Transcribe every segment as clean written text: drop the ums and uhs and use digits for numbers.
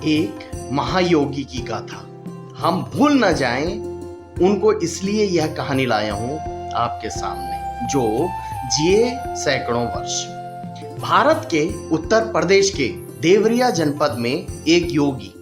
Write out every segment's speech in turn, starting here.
एक महायोगी की गाथा। हम भूल न जाएं उनको, इसलिए यह कहानी लाया हूं आपके सामने, जो जिए सैकड़ों वर्ष। भारत के उत्तर प्रदेश के देवरिया जनपद में एक योगी,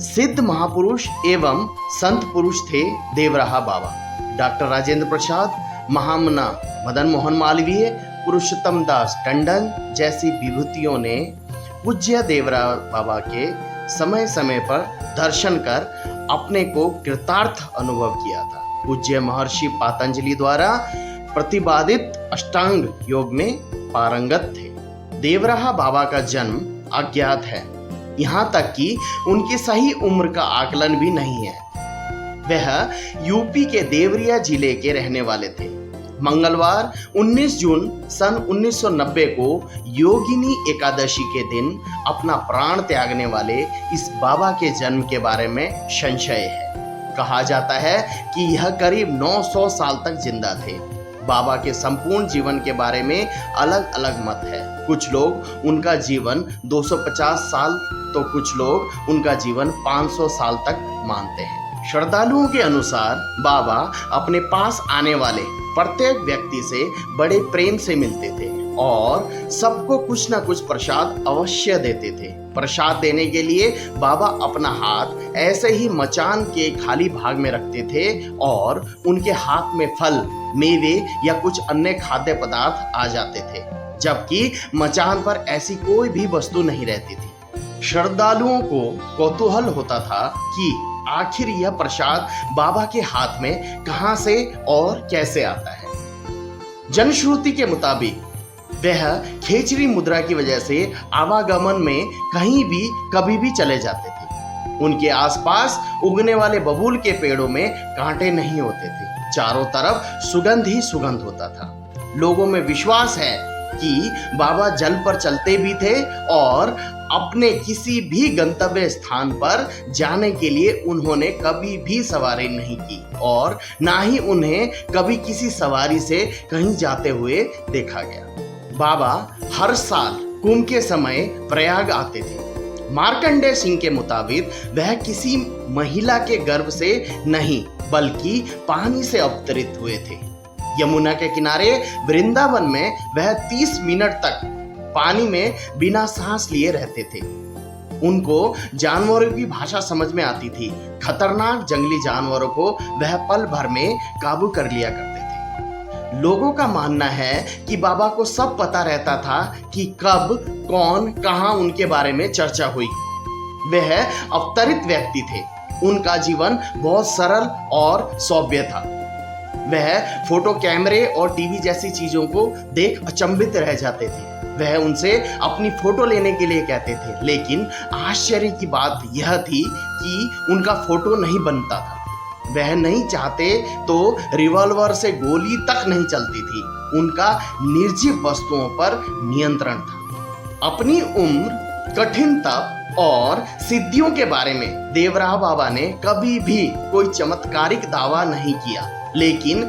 सिद्ध महापुरुष एवं संत पुरुष थे देवराहा बाबा। डॉक्टर राजेंद्र प्रसाद, महामना मदन मोहन मालवीय, पुरुषोत्तम दास टंडन जैसी विभूतियों ने पूज्य देवराहा बाबा के समय समय पर दर्शन कर अपने को कृतार्थ अनुभव किया था। पूज्य महर्षि पातंजलि द्वारा प्रतिपादित अष्टांग योग में पारंगत थे। देवराहा बाबा का जन्म अज्ञात है, यहाँ तक कि उनकी सही उम्र का आकलन भी नहीं है। वह यूपी के देवरिया जिले के रहने वाले थे। मंगलवार 19 जून सन 1990 को योगिनी एकादशी के दिन अपना प्राण त्यागने वाले इस बाबा के जन्म के बारे में संशय है। कहा जाता है कि यह करीब 900 साल तक जिंदा थे। बाबा के संपूर्ण जीवन के बारे में अलग अलग मत है। कुछ लोग उनका जीवन 250 साल तो कुछ लोग उनका जीवन 500 साल तक मानते हैं। श्रद्धालुओं के अनुसार बाबा अपने पास आने वाले प्रत्येक व्यक्ति से बड़े प्रेम से मिलते थे और सबको कुछ न कुछ प्रसाद अवश्य देते थे। प्रसाद देने के लिए बाबा अपना हाथ ऐसे ही मचान के खाली भाग में रखते थे और उनके हाथ में फल, मेवे या कुछ अन्य खाद्य पदार्थ आ जाते थे, जबकि मचान पर ऐसी कोई भी वस्तु नहीं रहती थी। श्रद्धालुओं को कौतूहल होता था कि आखिर यह प्रसाद बाबा के हाथ में कहां से और कैसे आता है। जनश्रुति के मुताबिक वह खेचरी मुद्रा की वजह से आवागमन में कहीं भी कभी भी चले जाते थे। उनके आसपास उगने वाले बबूल के पेड़ों में कांटे नहीं होते थे। चारों तरफ सुगंध ही सुगंध होता था। लोगों में विश्वास है कि बाबा जल पर चलते भी थे और अपने किसी भी गंतव्य स्थान पर जाने के लिए उन्होंने कभी भी सवारी नहीं की और ना ही उन्हें कभी किसी सवारी से कहीं जाते हुए देखा गया। बाबा हर साल कुंभ के समय प्रयाग आते थे। मार्कंडेय सिंह के मुताबिक वह किसी महिला के गर्भ से नहीं बल्कि पानी से अवतरित हुए थे। यमुना के किनारे वृंदावन में वह 30 मिनट तक पानी में बिना सांस लिए रहते थे। उनको जानवरों की भाषा समझ में आती थी। खतरनाक जंगली जानवरों को वह पल भर में काबू कर लिया करते थे। लोगों का मानना है कि बाबा को सब पता रहता था कि कब, कौन, कहां उनके बारे में चर्चा हुई। वह अवतरित व्यक्ति थे। उनका जीवन बहुत सरल और सौम्य था। वह फोटो कैमरे और टीवी जैसी चीजों को देख अचंभित रह जाते थे। वह उनसे अपनी फोटो लेने के लिए कहते थे, लेकिन आश्चर्य की बात यह थी कि उनका फोटो नहीं बनता था। वह नहीं चाहते तो रिवॉल्वर से गोली तक नहीं चलती थी। उनका निर्जीव वस्तुओं पर नियंत्रण था। अपनी उम्र, कठिन तप और सिद्धियों के बारे में देवराहा बाबा ने कभी भी कोई चमत्कारिक दावा नहीं किया, लेकिन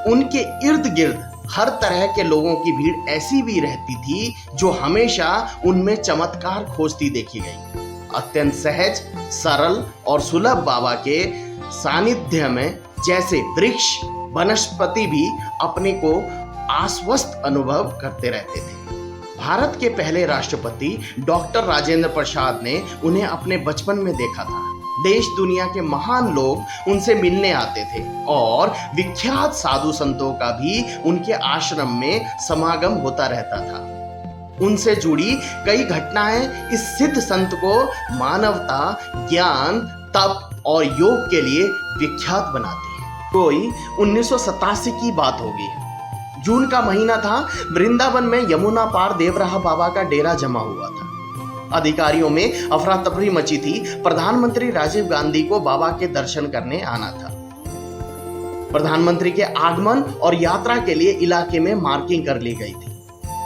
उनके इर्द गिर्द हर तरह के लोगों की भीड़ ऐसी भी रहती थी जो हमेशा उनमें चमत्कार खोजती देखी गई। अत्यंत सहज, सरल और सुलभ बाबा के सानिध्य में जैसे वृक्ष, वनस्पति भी अपने को आश्वस्त अनुभव करते रहते थे। भारत के पहले राष्ट्रपति डॉक्टर राजेंद्र प्रसाद ने उन्हें अपने बचपन में देखा था। देश दुनिया के महान लोग उनसे मिलने आते थे और विख्यात साधु संतों का भी उनके आश्रम में समागम होता रहता था। उनसे जुड़ी कई घटनाएं इस सिद्ध संत को मानवता, ज्ञान, तप और योग के लिए विख्यात बनाती है। कोई 1987 की बात होगी। जून का महीना था। वृंदावन में यमुना पार देवराहा बाबा का डेरा जमा हुआ था। अधिकारियों में अफरा तफरी मची थी। प्रधानमंत्री राजीव गांधी को बाबा के दर्शन करने आना था। प्रधानमंत्री के आगमन और यात्रा के लिए इलाके में मार्किंग कर ली गई थी।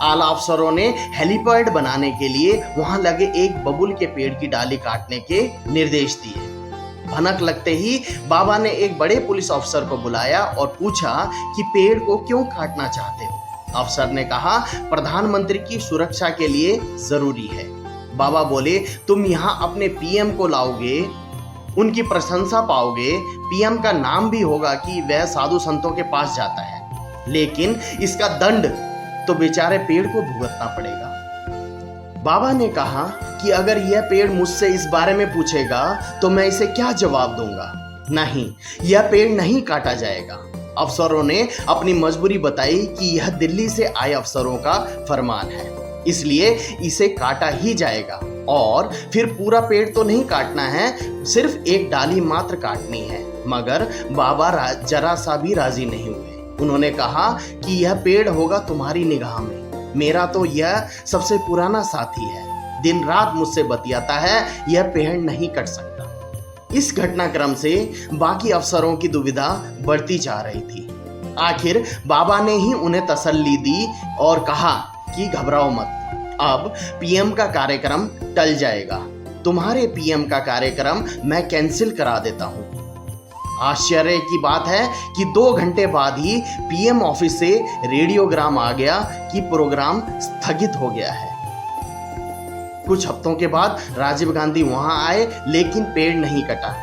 आला अफसरों ने हेलीपैड बनाने के लिए वहां लगे एक बबूल के पेड़ की डाली काटने के निर्देश दिए। भनक लगते ही बाबा ने एक बड़े पुलिस अफसर को बुलाया और पूछा कि पेड़ को क्यों काटना चाहते हो। अफसर ने कहा, प्रधानमंत्री की सुरक्षा के लिए जरूरी है। बाबा बोले, तुम यहाँ अपने पीएम को लाओगे, उनकी प्रशंसा पाओगे, पीएम का नाम भी होगा कि वह साधु संतों के पास जाता है, लेकिन इसका दंड तो बेचारे पेड़ को भुगतना पड़ेगा। बाबा ने कहा कि अगर यह पेड़ मुझसे इस बारे में पूछेगा तो मैं इसे क्या जवाब दूंगा। नहीं, यह पेड़ नहीं काटा जाएगा। अफसरों ने अपनी मजबूरी बताई कि यह दिल्ली से आए अफसरों का फरमान है, इसलिए इसे काटा ही जाएगा। और फिर पूरा पेड़ तो नहीं काटना है, सिर्फ एक डाली मात्र काटनी है। मगर बाबा जरा सा भी राजी नहीं हुए। उन्होंने कहा कि यह पेड़ होगा तुम्हारी निगाह में, मेरा तो यह सबसे पुराना साथी है, दिन रात मुझसे बतियाता है, यह पेड़ नहीं कट सकता। इस घटनाक्रम से बाकी अफसरों की दुविधा बढ़ती जा रही थी। आखिर बाबा ने ही उन्हें तसल्ली दी और कहा कि घबराओ मत, अब पीएम का कार्यक्रम टल जाएगा, तुम्हारे पीएम का कार्यक्रम मैं कैंसिल करा देता हूं। आश्चर्य की बात है कि 2 घंटे बाद ही पीएम ऑफिस से रेडियोग्राम आ गया कि प्रोग्राम स्थगित हो गया है। कुछ हफ्तों के बाद राजीव गांधी वहां आए, लेकिन पेड़ नहीं कटा।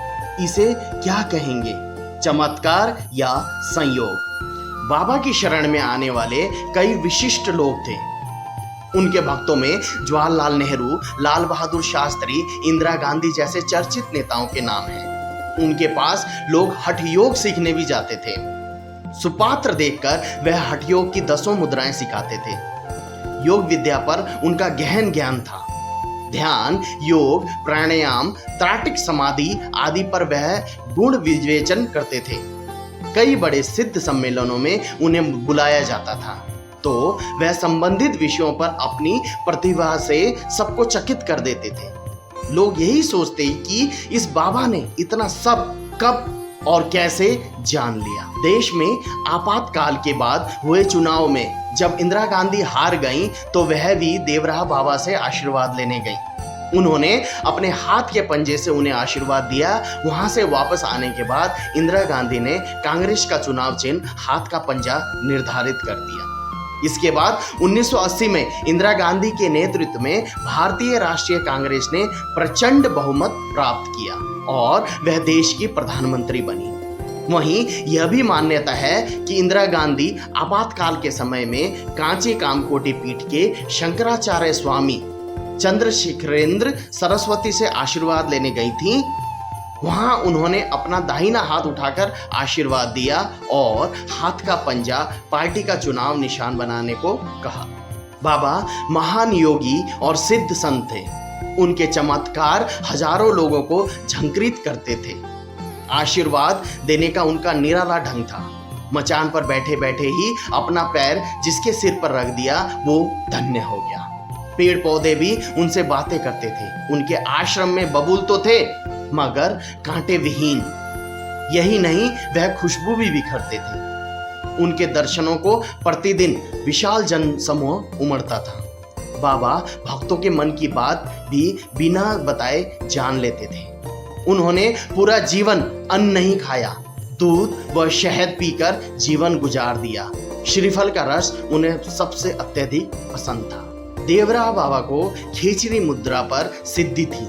इसे क्या कहेंगे, चमत्कार या संयोग? बाबा की शरण में आने वाले कई विशिष्ट लोग थे। उनके भक्तों में जवाहरलाल नेहरू, लाल बहादुर शास्त्री, इंदिरा गांधी जैसे चर्चित नेताओं के नाम हैं। उनके पास लोग हठ योग सीखने भी जाते थे। सुपात्र देखकर वह हठ योग की 10 मुद्राएं सिखाते थे। योग विद्या पर उनका गहन ज्ञान था। ध्यान, योग, प्राणायाम, त्राटिक समाधि आदि पर वह गुण विवेचन करते थे। कई बड़े सिद्ध सम्मेलनों में उन्हें बुलाया जाता था, तो वह संबंधित विषयों पर अपनी प्रतिभा से सबको चकित कर देते थे। लोग यही सोचते कि इस बाबा ने इतना सब कब और कैसे जान लिया। देश में आपातकाल के बाद हुए चुनाव में जब इंदिरा गांधी हार गईं, तो वह भी देवराह बाबा से आशीर्वाद लेने गईं। उन्होंने अपने हाथ के पंजे से उन्हें आशीर्वाद दिया। वहां से वापस आने के बाद इंदिरा गांधी ने कांग्रेस का चुनाव चिन्ह हाथ का पंजा निर्धारित कर दिया। इसके बाद 1980 में इंदिरा गांधी के नेतृत्व में भारतीय राष्ट्रीय कांग्रेस ने प्रचंड बहुमत प्राप्त किया और वह देश की प्रधानमंत्री बनी। वहीं यह भी मान्यता है कि इंदिरा गांधी आपातकाल के समय में कांची कामकोटी पीठ के शंकराचार्य स्वामी चंद्रशेखरेंद्र सरस्वती से आशीर्वाद लेने गई थीं। वहां उन्होंने अपना दाहिना हाथ उठाकर आशीर्वाद दिया और हाथ का पंजा पार्टी का चुनाव निशान बनाने को कहा। बाबा महान योगी और सिद्ध संत थे। उनके चमत्कार हजारों लोगों को झंकृत करते थे। आशीर्वाद देने का उनका निराला ढंग था। मचान पर बैठे बैठे ही अपना पैर जिसके सिर पर रख दिया वो धन्य हो गया। पेड़ पौधे भी उनसे बातें करते थे। उनके आश्रम में बबूल तो थे मगर कांटे विहीन। यही नहीं, वह खुशबू भी बिखरते थे। उनके दर्शनों को प्रतिदिन विशाल जन समूह उमड़ता था। बाबा भक्तों के मन की बात भी बिना बताए जान लेते थे। उन्होंने पूरा जीवन अन्न नहीं खाया, दूध व शहद पीकर जीवन गुजार दिया। श्रीफल का रस उन्हें सबसे अत्यधिक पसंद था। देवराह बाबा को खिचड़ी मुद्रा पर सिद्धि थी,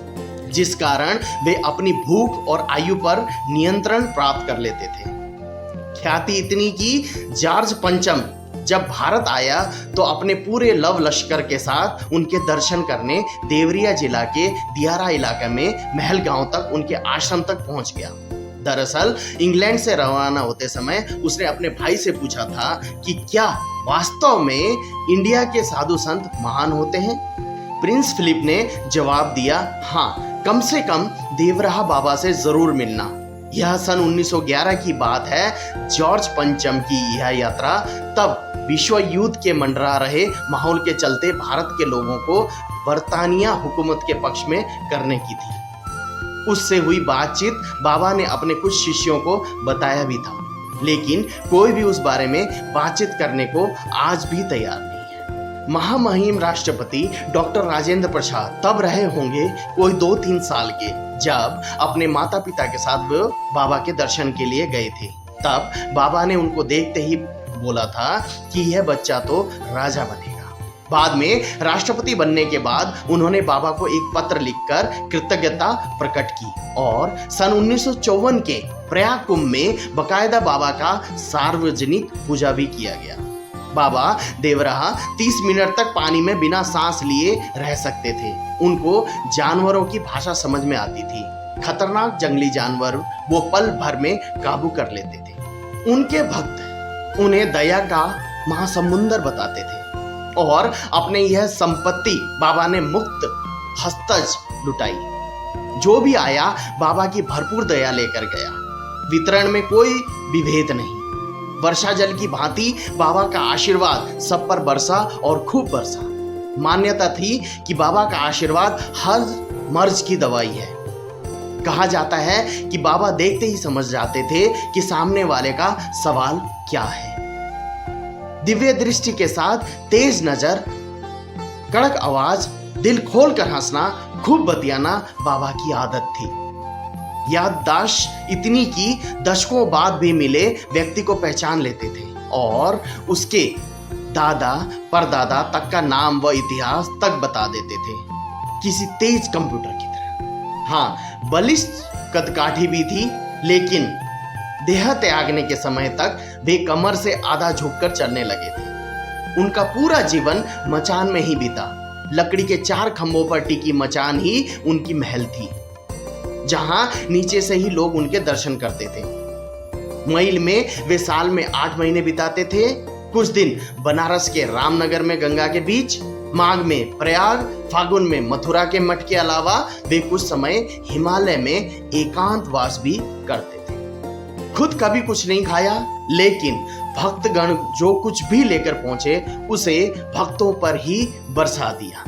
जिस कारण वे अपनी भूख और आयु पर नियंत्रण प्राप्त कर लेते थे। ख्याति इतनी कि जॉर्ज पंचम जब भारत आया तो अपने पूरे लव लश्कर के साथ उनके दर्शन करने देवरिया जिला के दियारा इलाके में महल गांव तक उनके आश्रम तक पहुंच गया। दरअसल इंग्लैंड से रवाना होते समय उसने अपने भाई से पूछा था कि क्या वास्तव में इंडिया के साधु संत महान होते हैं। प्रिंस फिलिप ने जवाब दिया, हाँ, कम से कम देवराह बाबा से जरूर मिलना। यह सन 1911 की बात है। जॉर्ज पंचम की यह यात्रा तब विश्व युद्ध के मंडरा रहे माहौल के चलते भारत के लोगों को बरतानिया हुकूमत के पक्ष में करने की थी। उससे हुई बातचीत बाबा ने अपने कुछ शिष्यों को बताया भी था, लेकिन कोई भी उस बारे में बातचीत करने को आज भी तैयार नहीं है। महामहिम राष्ट्रपति डॉक्टर राजेंद्र प्रसाद तब रहे होंगे कोई 2-3 साल के, जब अपने माता पिता के साथ वो बाबा के दर्शन के लिए गए थे। तब बाबा ने उनको देखते ही बोला था कि यह बच्चा तो राजा बनेगा। बाद में राष्ट्रपति बनने के बाद उन्होंने बाबा को एक पत्र लिखकर कृतज्ञता प्रकट की और सन 1954 के प्रयाग कुंभ में बकायदा बाबा का सार्वजनिक पूजा भी किया गया। बाबा देवराहा 30 मिनट तक पानी में बिना सांस लिए रह सकते थे। उनको जानवरों की भाषा समझ में आती थी। खतरनाक जंगली जानवर वो पल भर में काबू कर लेते थे। उनके भक्त उन्हें दया का महासमुंदर बताते थे और अपने यह संपत्ति बाबा ने मुक्त हस्तज लुटाई। जो भी आया बाबा की भरपूर दया लेकर गया। वितरण में कोई विभेद नहीं। वर्षा जल की भांति बाबा का आशीर्वाद सब पर बरसा और खूब बरसा। मान्यता थी कि बाबा का आशीर्वाद हर मर्ज की दवाई है। कहा जाता है कि बाबा देखते ही समझ जाते थे कि सामने वाले का सवाल क्या है। दिव्य दृष्टि के साथ तेज नजर, कड़क आवाज, दिल खोल कर हंसना, खूब बतियाना बाबा की आदत थी। याददाश्त इतनी कि दशकों बाद भी मिले व्यक्ति को पहचान लेते थे और उसके दादा परदादा तक का नाम व इतिहास तक बता देते थे, किसी तेज कंप्यूटर की तरह। हाँ, बलिष्ठ कदकाठी भी थी, लेकिन देह त्यागने के समय तक वे कमर से आधा झुककर चलने लगे थे। उनका पूरा जीवन मचान में ही बीता। लकड़ी के 4 खंभों पर टिकी मचान ही उनकी महल थी, जहां नीचे से ही लोग उनके दर्शन करते थे। मई में वे साल में 8 महीने बिताते थे। कुछ दिन बनारस के रामनगर में गंगा के बीच, माघ में प्रयाग, फागुन में मथुरा के मठ के अलावा वे कुछ समय हिमालय में एकांतवास भी करते थे। खुद कभी कुछ नहीं खाया, लेकिन भक्तगण जो कुछ भी लेकर पहुंचे उसे भक्तों पर ही बरसा दिया।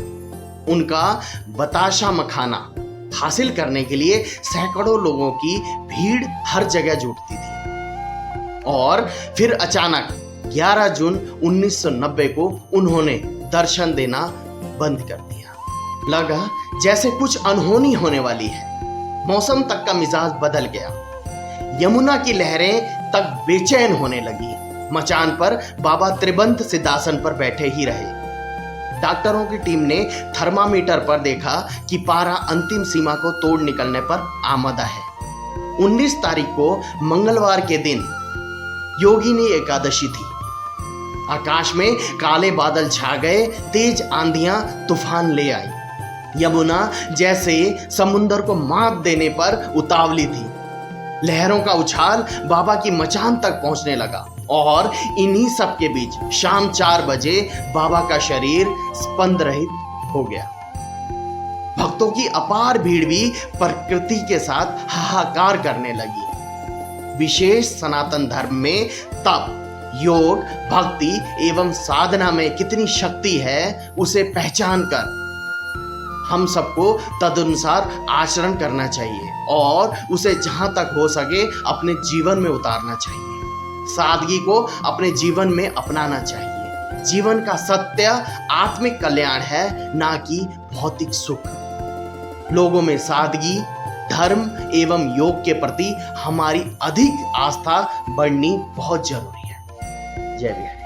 उनका बताशा मखाना हासिल करने के लिए सैकड़ों लोगों की भीड़ हर जगह जुटती थी। और फिर अचानक 11 जून 1990 को उन्होंने दर्शन देना बंद कर दिया। लगा जैसे कुछ अनहोनी होने वाली है। मौसम तक का मिजाज बदल गया। यमुना की लहरें तक बेचैन होने लगी। मचान पर बाबा त्रिबंध सिद्धासन पर बैठे ही रहे। डॉक्टरों की टीम ने थर्मामीटर पर देखा कि पारा अंतिम सीमा को तोड़ निकलने पर आमदा है। 19 तारीख को मंगलवार के दिन योगिनी एकादशी थी। आकाश में काले बादल छा गए, तेज आंधियां तूफान ले आई। यमुना जैसे समुंदर को मात देने पर उतावली थी। लहरों का उछाल बाबा की मचान तक पहुंचने लगा और इन्हीं सब के बीच शाम 4 बजे बाबा का शरीर स्पंद रहित हो गया। भक्तों की अपार भीड़ भी प्रकृति के साथ हाहाकार करने लगी। विशेष सनातन धर्म में तप, योग, भक्ति एवं साधना में कितनी शक्ति है, उसे पहचान कर हम सबको तदनुसार आचरण करना चाहिए और उसे जहां तक हो सके अपने जीवन में उतारना चाहिए। सादगी को अपने जीवन में अपनाना चाहिए। जीवन का सत्य आत्मिक कल्याण है, ना कि भौतिक सुख। लोगों में सादगी, धर्म एवं योग के प्रति हमारी अधिक आस्था बढ़नी बहुत जरूरी है। जय बिहारी।